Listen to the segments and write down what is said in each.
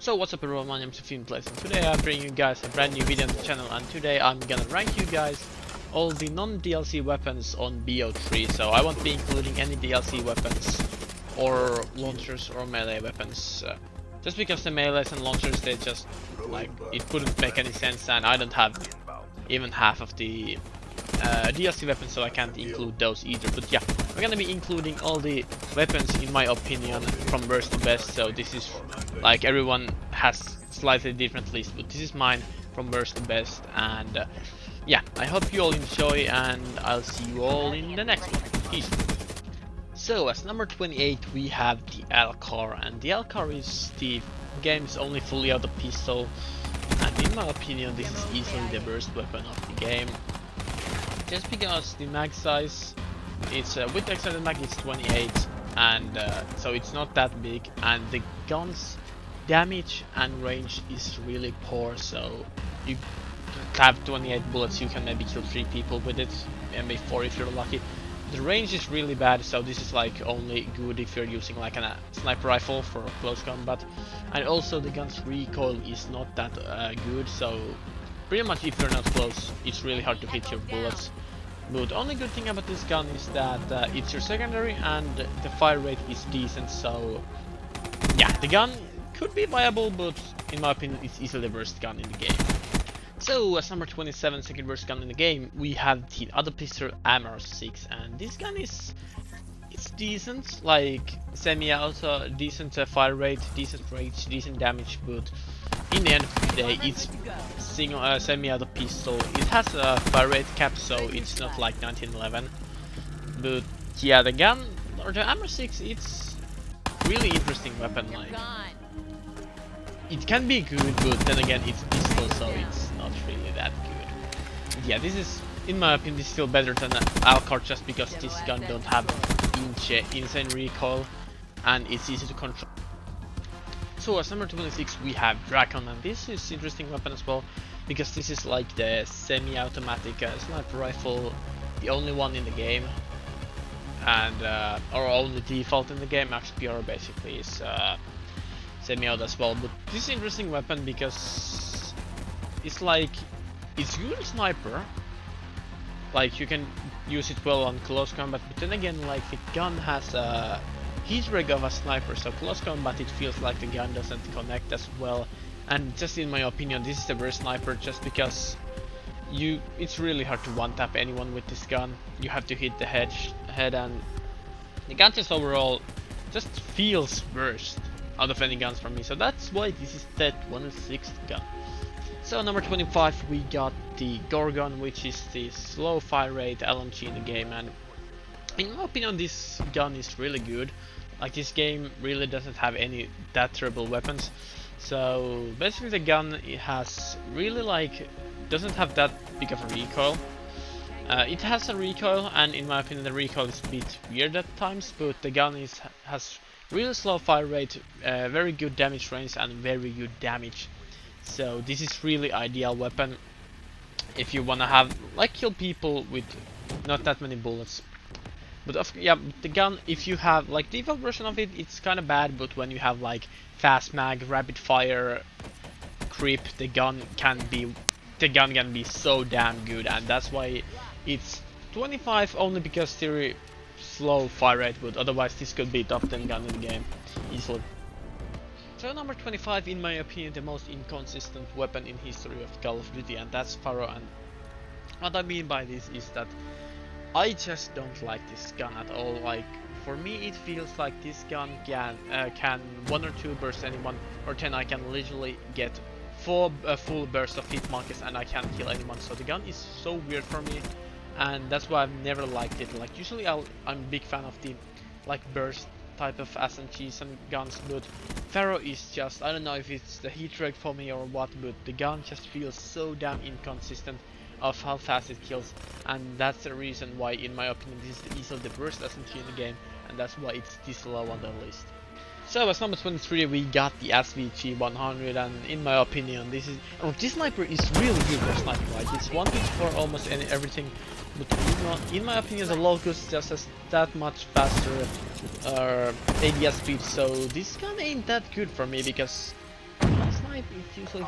So what's up everyone, my name is Place, and today I'm bringing you guys a brand new video on the channel, and today I'm gonna rank you guys all the non-DLC weapons on Bo3. So I won't be including any DLC weapons or launchers or melee weapons, just because the melees and launchers, they just, like, it wouldn't make any sense, and I don't have even half of the DLC weapons, so I can't include those either. But yeah, we're gonna be including all the weapons in my opinion from worst to best. So this is like everyone has slightly different list, but this is mine from worst to best. And yeah, I hope you all enjoy, and I'll see you all in the next one. Peace. So as number 28 we have the LCar, and the LCar is the game's only fully auto pistol, and in my opinion this is easily the worst weapon of the game. Just because the mag size, it's with the extended mag it's 28, and so it's not that big, and the gun's damage and range is really poor. So you have 28 bullets, you can maybe kill 3 people with it, maybe 4 if you're lucky. The range is really bad, so this is like only good if you're using like a sniper rifle for close combat, and also the gun's recoil is not that good, so pretty much if you're not close it's really hard to hit your bullets. But the only good thing about this gun is that it's your secondary and the fire rate is decent, so yeah, the gun could be viable, but in my opinion it's easily the worst gun in the game. So as number 27, second worst gun in the game, we have the other pistol AmmoSix, and this gun is decent, like semi-auto, decent fire rate, decent range, decent damage, but in the end of the day it's single semi-auto pistol. It has a fire rate cap, so it's not like 1911. But yeah, the gun or the AmmoSix, it's really interesting weapon. Like, it can be good, but then again it's pistol, so it's not really that good. Yeah, this is, in my opinion, this is still better than LCar, just because this gun don't have insane recoil and it's easy to control. So as number 26 we have Gorgon, and this is interesting weapon as well, because this is like the semi-automatic sniper rifle, the only one in the game, and or only default in the game. XPR basically is semi-auto as well, but this is an interesting weapon because it's like, it's good sniper, like you can use it well on close combat, but then again, like, the gun has a heat reg of a sniper, so close combat it feels like the gun doesn't connect as well. And just in my opinion this is the worst sniper, just because it's really hard to one-tap anyone with this gun. You have to hit the head, and the gun just overall just feels worst out of any guns for me, so that's why this is the 26th gun. So number 25 we got the Gorgon, which is the slow fire rate LMG in the game, and in my opinion this gun is really good. Like, this game really doesn't have any that terrible weapons, so basically the gun, it has really, like, doesn't have that big of a recoil. It has a recoil, and in my opinion the recoil is a bit weird at times, but the gun has really slow fire rate, very good damage range, and very good damage. So this is really ideal weapon if you wanna have, like, kill people with not that many bullets. But yeah, the gun, if you have like default version of it, it's kind of bad, but when you have like fast mag, rapid fire, creep, the gun can be so damn good, and that's why it's 25, only because theory slow fire rate, but otherwise this could be top 10 gun in the game easily. So number 25, in my opinion, the most inconsistent weapon in history of Call of Duty, and that's Pharaoh. And what I mean by this is that I just don't like this gun at all. Like, for me it feels like this gun can 1 or 2 burst anyone, or 10 I can literally get 4 full bursts of hit markers and I can't kill anyone. So the gun is so weird for me, and that's why I've never liked it. Like, usually I'm a big fan of the like burst type of SMGs and guns, but Pharaoh is just, I don't know if it's the heat rate for me or what, but the gun just feels so damn inconsistent of how fast it kills, and that's the reason why, in my opinion, this is easily the worst SMG in the game, and that's why it's this low on the list. So as number 23 we got the SVG 100, and in my opinion this sniper is really good for sniping. Like, it's one hit for almost everything, but in my opinion the locus just has that much faster ADS speed, so this gun ain't that good for me, because snipe, it's usually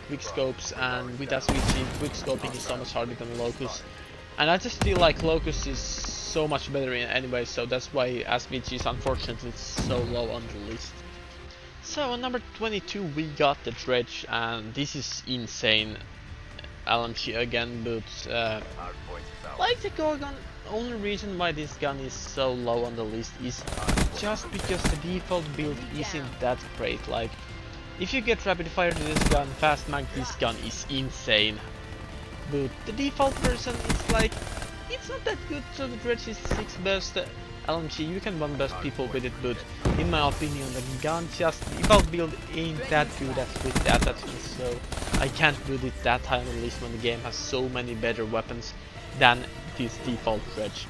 quick scopes, and with SVG, quick scoping is so much harder than locus. And I just feel like locus is so much better in anyway, so that's why SVG is unfortunately so low on the list. So on number 22 we got the dredge, and this is insane LMG again, but like the Gorgon, only reason why this gun is so low on the list is just because the default build isn't that great. Like, if you get rapid fire to this gun, fast mag, this gun is insane. But the default version is like, it's not that good, so the dredge is 6th best LMG, you can one best people with it, but in my opinion the gun just default build ain't that good as with the attachments, so I can't put it that high on the list when the game has so many better weapons than this default dredge.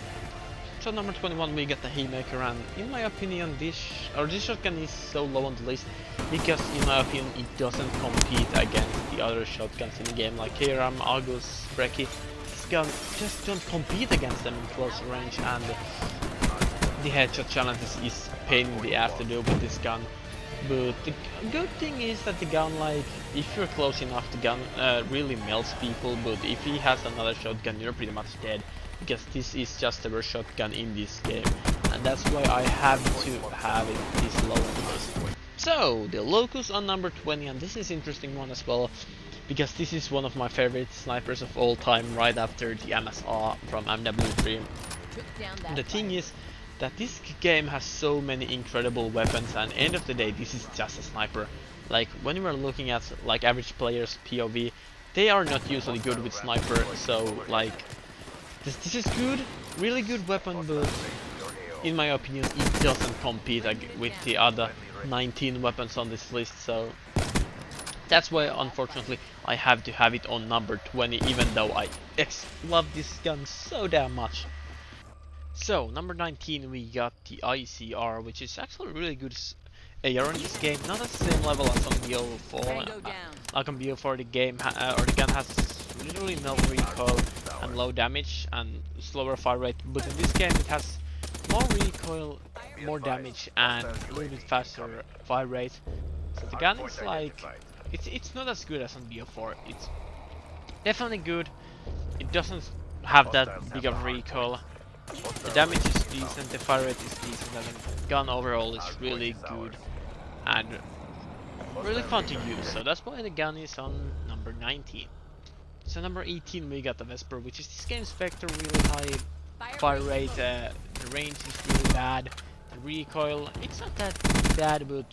So number 21 we get the Haymaker, and in my opinion this shotgun is so low on the list because in my opinion it doesn't compete against the other shotguns in the game like KRM, August, Brecky. This gun just don't compete against them in close range, and the headshot challenges is a pain in the ass to do with this gun. But the good thing is that the gun, like, if you're close enough, the gun really melts people, but if he has another shotgun you're pretty much dead, because this is just the worst shotgun in this game, and that's why I have to have it this low on the list. So, the locus on number 20, and this is an interesting one as well, because this is one of my favorite snipers of all time, right after the MSR from MW3. The thing is that this game has so many incredible weapons, and end of the day this is just a sniper. Like, when you are looking at like average players POV, they are not usually good with sniper, so like this is good, really good weapon, but in my opinion it doesn't compete with the other 19 weapons on this list, so that's why unfortunately I have to have it on number 20, even though I love this gun so damn much. So, number 19 we got the ICR, which is actually a really good AR in this game, not at the same level as on BO4. Like on BO4 the game, or the gun has literally no recoil and low damage and slower fire rate, but in this game it has more recoil, more damage and a little bit faster fire rate. So the gun is like, it's not as good as on BO4, it's definitely good, it doesn't have that big of recoil. The damage is decent, the fire rate is decent, and the gun overall is really good and really fun to use, so that's why the gun is on number 19. So number 18 we got the Vesper, which is this game's vector, really high fire rate, the range is really bad, the recoil, it's not that bad, but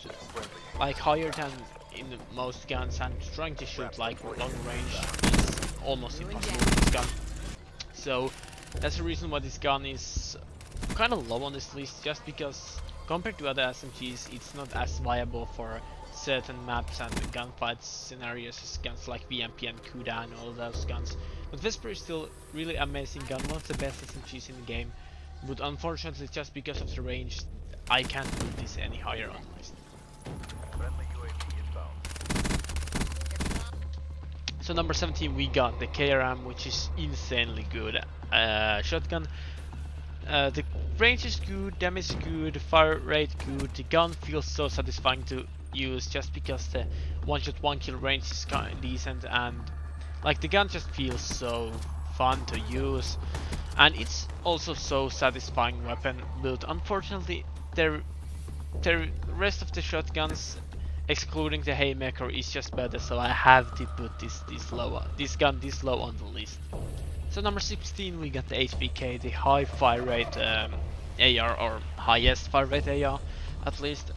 like higher than in most guns, and trying to shoot like long range is almost impossible with this gun. So that's the reason why this gun is kind of low on this list, just because compared to other SMGs it's not as viable for certain maps and gunfight scenarios as guns like VMP and Kuda and all those guns. But Vesper is still really amazing gun, one of the best SMGs in the game, but unfortunately just because of the range I can't put this any higher on the list. So number 17 we got the KRM, which is insanely good shotgun. The range is good, damage is good, fire rate good, the gun feels so satisfying to use just because the one shot one kill range is kind of decent, and like the gun just feels so fun to use, and it's also so satisfying weapon. But unfortunately the rest of the shotguns, excluding the Haymaker, is just better, so I have to put this gun this low on the list. So number 16 we got the HVK, the high fire rate AR, or highest fire rate AR at least.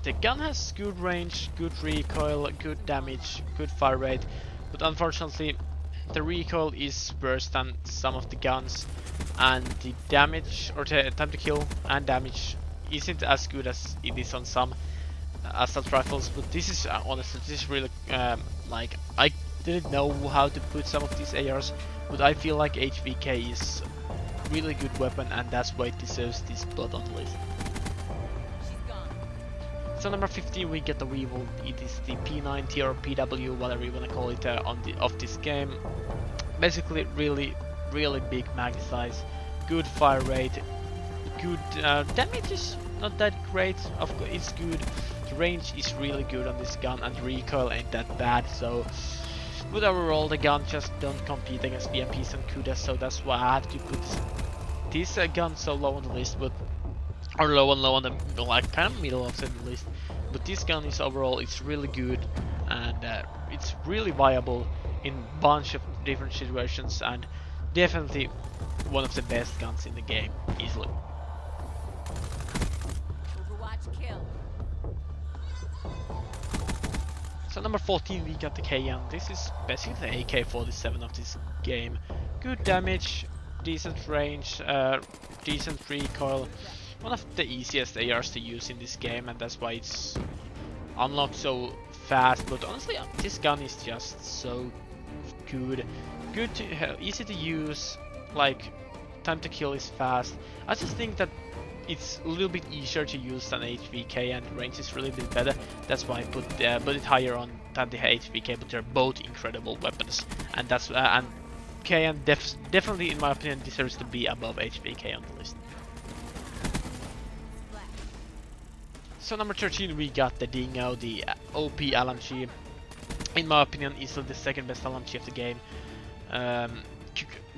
The gun has good range, good recoil, good damage, good fire rate, but unfortunately the recoil is worse than some of the guns, and the damage, or the time to kill and damage, isn't as good as it is on some assault rifles. But this is honestly, this is really like, I didn't know how to put some of these ARs, but I feel like HVK is a really good weapon, and that's why it deserves this spot on the list. So number 15 we get the Weevil. It is the P90 or PW, whatever you wanna call it, of this game. Basically really big mag size, good fire rate, good damage is not that great, of course it's good, The range is really good on this gun and the recoil ain't that bad, so but overall the gun just don't compete against BMPs and Kuda, so that's why I have to put this gun so low on the list, but or low on the like kind of middle of the list. But this gun is overall it's really good and it's really viable in bunch of different situations and definitely one of the best guns in the game easily. So number 14 we got the KN. This is basically the AK-47 of this game. Good damage, decent range, decent recoil. One of the easiest ARs to use in this game, and that's why it's unlocked so fast. But honestly, this gun is just so good. Good to easy to use. Like time to kill is fast. I just think that it's a little bit easier to use than HVK, and range is really a bit better. That's why I put it higher on than the HVK. But they're both incredible weapons, and that's and KN definitely, in my opinion, deserves to be above HVK on the list. So number 13 we got the Dingo, the OP LMG. In my opinion, easily the second best LMG of the game.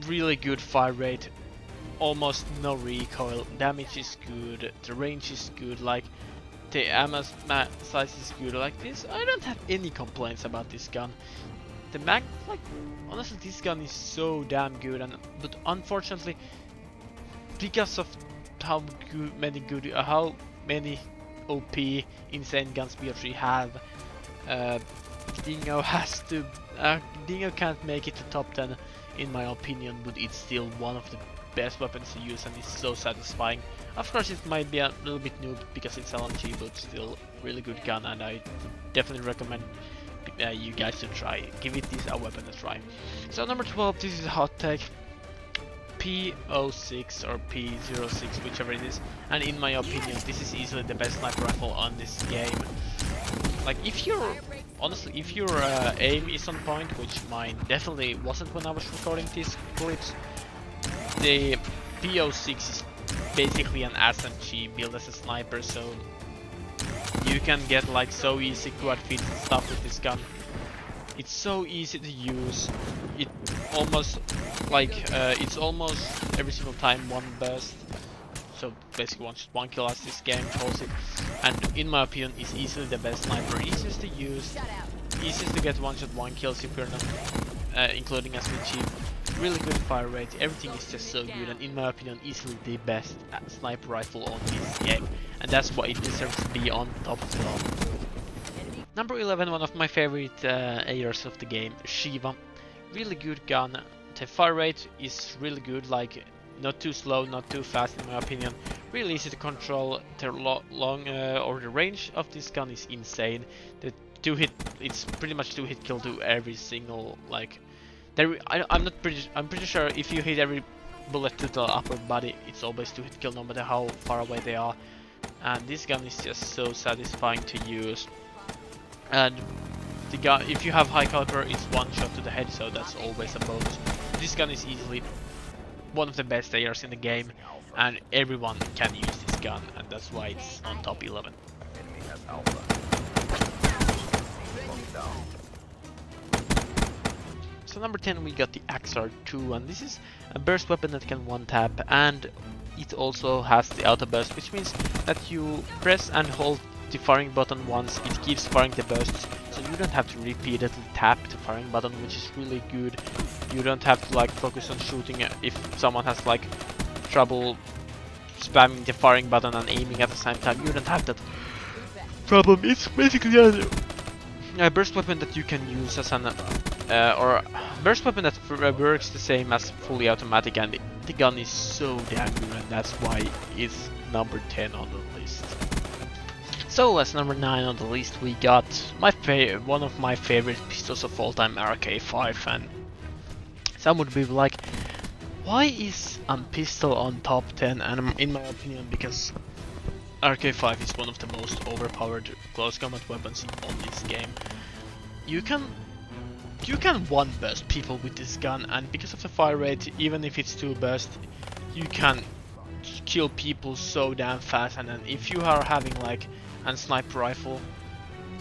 Really good fire rate, almost no recoil, damage is good, the range is good, like the ammo size is good. Like this, I don't have any complaints about this gun. The mag, like honestly, this gun is so damn good, but unfortunately, because of how many OP insane guns BO3 have, Dingo has to. Dingo can't make it to top 10 in my opinion, but it's still one of the best weapons to use and it's so satisfying. Of course, it might be a little bit noob because it's LMG, but still really good gun, and I definitely recommend you guys to try. Give it this a weapon a try. So number 12, this is HOTTECH P06 or P06, whichever it is, and in my opinion, this is easily the best sniper rifle on this game. Like if you're honestly, if your aim is on point, which mine definitely wasn't when I was recording these clips, the P06 is basically an SMG built as a sniper, so you can get like so easy quad feeds and stuff with this gun. It's so easy to use. It almost like it's almost every single time one burst. So basically one kill as this game calls it, and in my opinion is easily the best sniper, easiest to use, easiest to get one shot one kills if you're not including SMG. Really good fire rate, everything is just so good, and in my opinion easily the best sniper rifle on this game, and that's why it deserves to be on top 12. Number 11, one of my favorite ARs of the game, SHIVA. Really good gun, the fire rate is really good, like not too slow, not too fast in my opinion. Really easy to control. The the range of this gun is insane. The it's pretty much 2-hit kill to every single like. I'm pretty sure if you hit every bullet to the upper body, it's always 2-hit kill no matter how far away they are. And this gun is just so satisfying to use. And the gun, if you have high caliber, it's one shot to the head, so that's always a bonus. This gun is easily one of the best ARs in the game, and everyone can use this gun, and that's why it's on top 11. So number 10 we got the XR2, and this is a burst weapon that can one tap, and it also has the auto burst, which means that you press and hold the firing button once, it keeps firing the bursts, so you don't have to repeatedly tap the firing button, which is really good. You don't have to like focus on shooting if someone has like trouble spamming the firing button and aiming at the same time. You don't have that problem. It's basically a burst weapon that you can use as an or burst weapon that works the same as fully automatic, and the gun is so damn good, and that's why it's number 10 on the list. So as number 9 on the list we got one of my favorite pistols of all time, RK5, and some would be like, why is a pistol on top 10? And in my opinion, because RK5 is one of the most overpowered close combat weapons on this game. You can one burst people with this gun, and because of the fire rate, even if it's 2 burst, you can kill people so damn fast, and then if you are having like a sniper rifle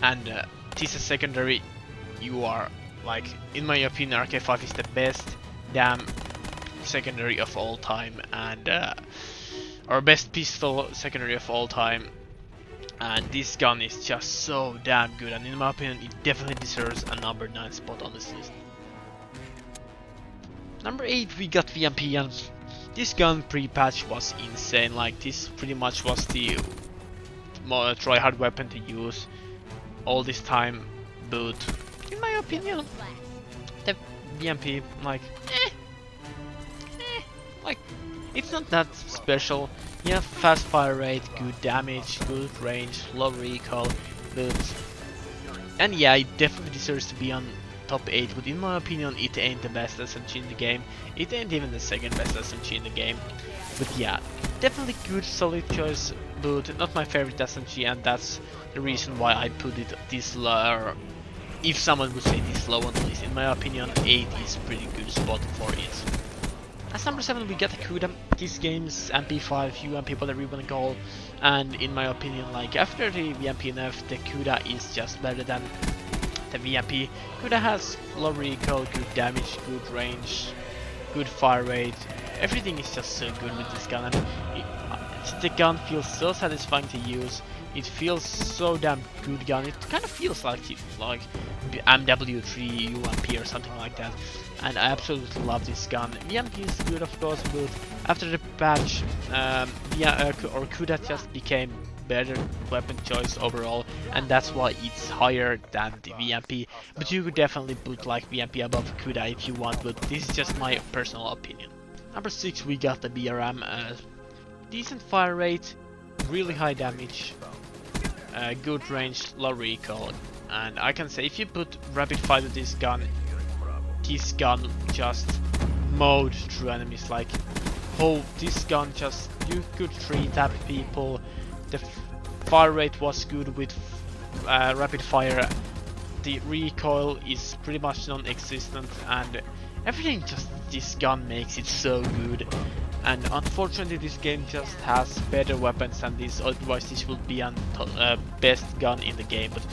and this is secondary, you are like, in my opinion, RK5 is the best damn secondary of all time, and our best pistol secondary of all time, and this gun is just so damn good, and in my opinion it definitely deserves a number 9 spot on this list. Number 8 we got VMP, and this gun pre-patch was insane. Like, this pretty much was the try-hard weapon to use all this time, but in my opinion the VMP, like, like, it's not that special. Yeah, fast fire rate, good damage, good range, low recoil, but, and yeah, it definitely deserves to be on top 8, but in my opinion it ain't the best SMG in the game. It ain't even the second best SMG in the game. But yeah, definitely good, solid choice, but not my favorite SMG, and that's the reason why I put it this low. If someone would say this low on the list, in my opinion 8 is pretty good spot for it. As number 7 we got the Kuda. This game's MP5, UMP, whatever you wanna call, and in my opinion, like, after the VMP nerf, the Kuda is just better than the VMP. Kuda has low recoil, good damage, good range, good fire rate. Everything is just so good with this gun, and the gun feels so satisfying to use. It feels so damn good gun. It kind of feels like MW3 UMP or something like that, and I absolutely love this gun. VMP is good, of course, but after the patch, Kuda just became better weapon choice overall, and that's why it's higher than the VMP. But you could definitely put like VMP above Kuda if you want, but this is just my personal opinion. Number 6 we got the BRM. Decent fire rate, really high damage, good range, low recoil, and I can say if you put rapid fire to this gun just mowed through enemies. Like, oh, this gun just, you could 3-tap people. The fire rate was good with rapid fire. The recoil is pretty much non-existent, and everything just, this gun makes it so good. And unfortunately this game just has better weapons than this, otherwise this would be an best gun in the game. But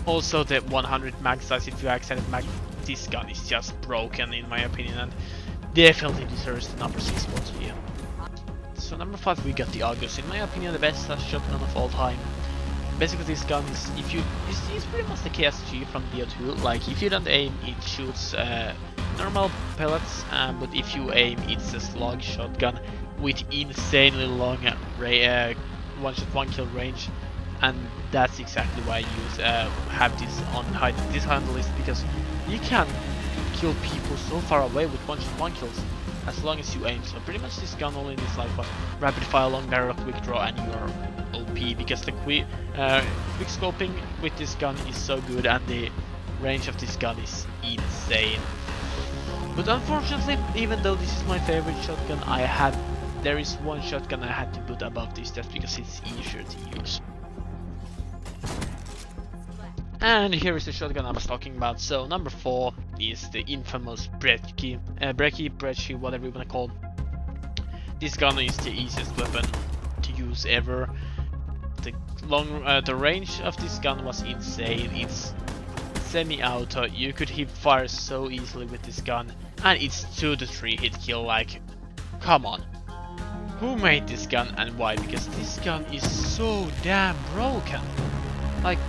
also the 100 mag size, if you accident mag, this gun is just broken in my opinion, and definitely deserves the number 6 spot here. So number 5 we got the Argus, in my opinion the best shotgun of all time. Basically this gun is, it's pretty much the KSG from BO2, like if you don't aim it shoots normal pellets, but if you aim it's a slug shotgun with insanely long one-shot one-kill range, and that's exactly why I use have this on high on the list, because you can kill people so far away with one-shot one-kills as long as you aim. So pretty much this gun only needs like what, rapid fire, long barrel, quick draw, and you're OP, because the quick scoping with this gun is so good and the range of this gun is insane. But unfortunately, even though this is my favorite shotgun, there is one shotgun I had to put above this just because it's easier to use. And here is the shotgun I was talking about. So number 4 is the infamous Brecci, whatever you wanna call it. This gun is the easiest weapon to use ever. The range of this gun was insane. It's semi-auto, you could hip fire so easily with this gun, and it's 2 to 3 hit kill. Like, come on, who made this gun and why? Because this gun is so damn broken. Like,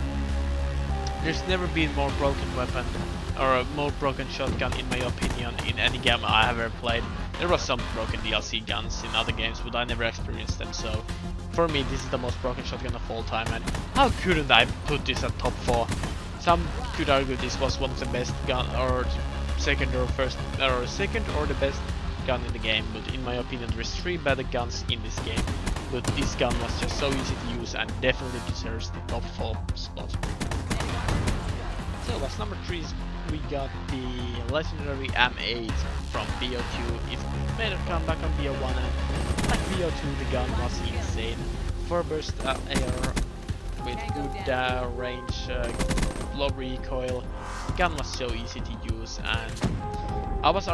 there's never been more broken weapon or a more broken shotgun in my opinion in any game I have ever played. There was some broken DLC guns in other games, but I never experienced them, so for me this is the most broken shotgun of all time, and how couldn't I put this at top 4? Some could argue this was one of the best gun, or second or the best gun in the game, but in my opinion there's 3 better guns in this game, but this gun was just so easy to use and definitely deserves the top 4 spot. So as number 3 we got the legendary M8 from BO2. It made a comeback on BO1, and like BO2 the gun was insane. 4 burst AR with good range, low recoil. The gun was so easy to use, and I was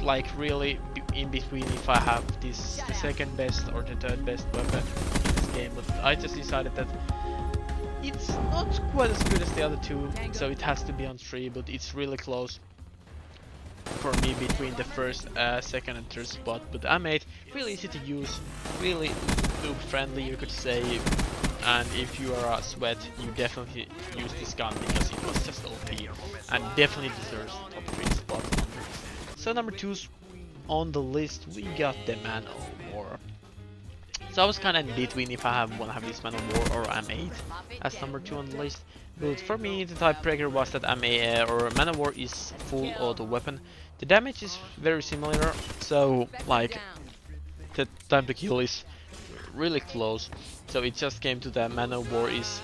like really in between if I have this the second best or the third best weapon in this game, but I just decided that it's not quite as good as the other two, so it has to be on 3, but it's really close for me between the first, second and third spot. But M8, really easy to use, really noob friendly you could say, and if you are a sweat, you definitely use this gun because it was just OP and definitely deserves top 3 spot. So number 2's on the list, we got the Man of War. So I was kinda in between if I wanna have this Man of War or M8 as number 2 on the list. But for me, the tiebreaker was that M8 or Man of War is full auto weapon. The damage is very similar, so like the time to kill is really close. So it just came to the Man of War is,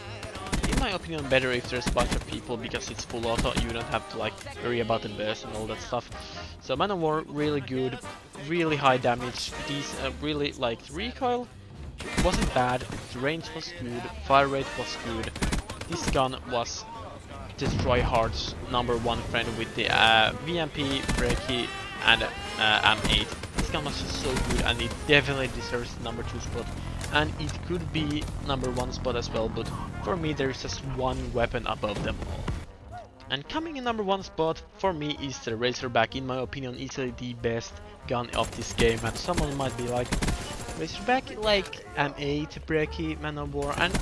in my opinion, better if there's a bunch of people because it's full auto. You don't have to like worry about the burst and all that stuff. So Man of War really good, really high damage. These really like recoil wasn't bad. The range was good, fire rate was good. This gun was just tryhard's #1 friend with the VMP, Brekkie, and M8. This gun was just so good, and it definitely deserves the number 2 spot. And it could be #1 spot as well, but for me there's just one weapon above them all. And coming in #1 spot for me is the Razorback. In my opinion, easily the best gun of this game. And someone might be like, Razorback like M8, Brekkie, Man of War, and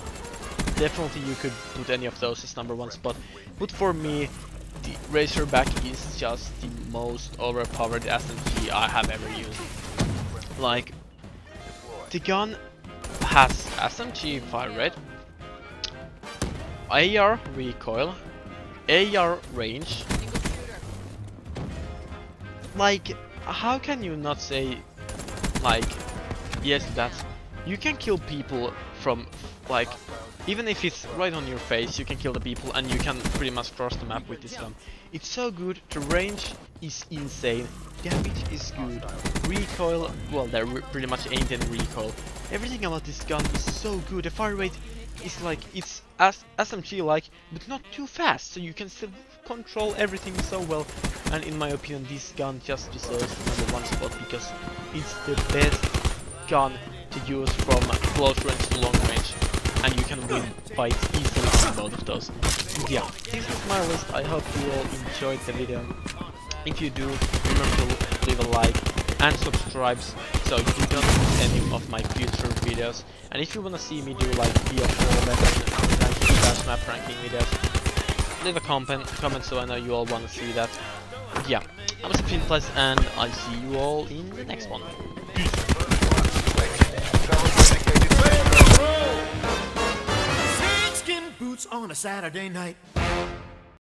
definitely you could put any of those as #1 spot. But for me, the Razorback is just the most overpowered SMG I have ever used. Like, the gun has SMG fire rate, AR recoil, AR range. Like, how can you not say like yes to that? You can kill people from like, even if it's right on your face, you can kill the people and you can pretty much cross the map with this gun. It's so good, the range is insane, damage is good, recoil, well there pretty much ain't any recoil. Everything about this gun is so good, the fire rate is like, it's SMG like, but not too fast, so you can still control everything so well. And in my opinion, this gun just deserves the #1 spot because it's the best gun to use from close range to long range, and you can win fights easily on both of those. Yeah, this is my list. I hope you all enjoyed the video. If you do, remember to leave a like and subscribe so you don't miss any of my future videos. And if you wanna see me do like BO4 ranking, map ranking videos, leave a comment so I know you all wanna see that. Yeah, I'm AmmoSix and I see you all in the next one. On a Saturday night.